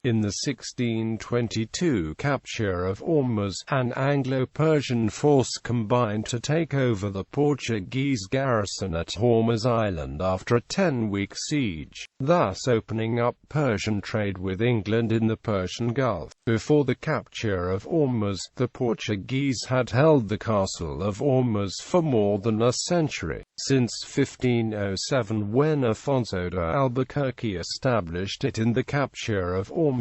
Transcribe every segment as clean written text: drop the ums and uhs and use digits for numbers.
In the 1622 capture of Ormuz, an Anglo-Persian force combined to take over the Portuguese garrison at Hormuz Island after a 10-week siege, thus opening up Persian trade with England in the Persian Gulf. Before the capture of Ormuz, the Portuguese had held the Castle of Ormuz for more than a century, since 1507 when Afonso de Albuquerque established it in the capture of Ormuz,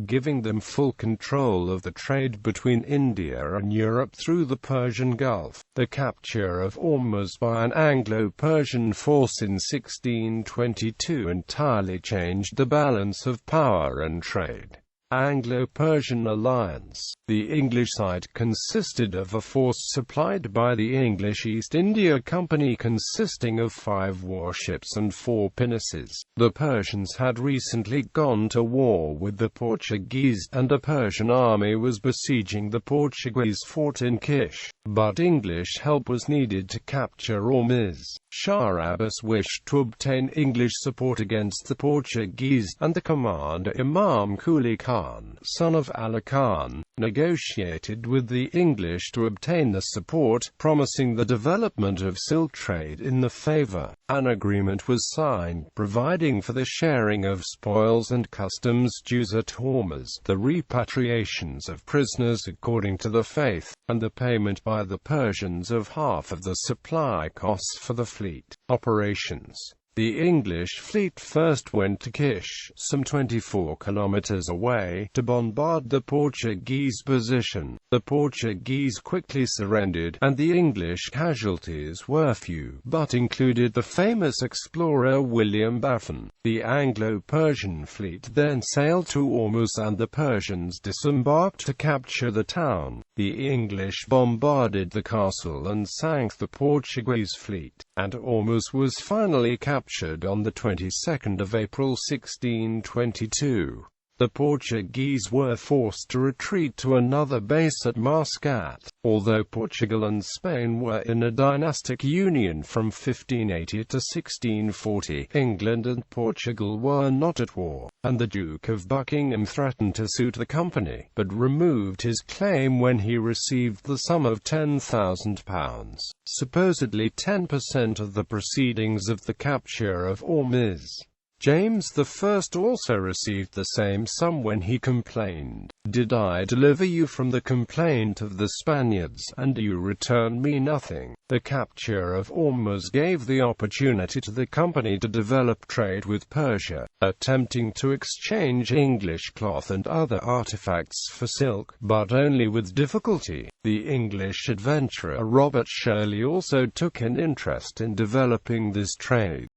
giving them full control of the trade between India and Europe through the Persian Gulf. The capture of Ormuz by an Anglo-Persian force in 1622 entirely changed the balance of power and trade. Anglo-Persian alliance. The English side consisted of a force supplied by the English East India Company consisting of 5 warships and 4 pinnaces. The Persians had recently gone to war with the Portuguese, and a Persian army was besieging the Portuguese fort in Kish, but English help was needed to capture Ormuz. Shah Abbas wished to obtain English support against the Portuguese, and the commander Imam Quli Khan, son of Ali Khan, negotiated with the English to obtain the support, promising the development of silk trade in the favor. An agreement was signed, providing for the sharing of spoils and customs dues at Hormuz, the repatriations of prisoners according to the faith, and the payment by the Persians of half of the supply costs for the fleet operations. The English fleet first went to Kish, some 24 kilometers away, to bombard the Portuguese position. The Portuguese quickly surrendered, and the English casualties were few, but included the famous explorer William Baffin. The Anglo-Persian fleet then sailed to Ormuz and the Persians disembarked to capture the town. The English bombarded the castle and sank the Portuguese fleet, and Ormuz was finally captured on the 22nd of April 1622. The Portuguese were forced to retreat to another base at Muscat. Although Portugal and Spain were in a dynastic union from 1580 to 1640, England and Portugal were not at war, and the Duke of Buckingham threatened to sue the company, but removed his claim when he received the sum of £10,000, supposedly 10% of the proceedings of the capture of Ormuz. James I also received the same sum when he complained, "Did I deliver you from the complaint of the Spaniards, and you return me nothing?" The capture of Ormuz gave the opportunity to the company to develop trade with Persia, attempting to exchange English cloth and other artifacts for silk, but only with difficulty. The English adventurer Robert Shirley also took an interest in developing this trade.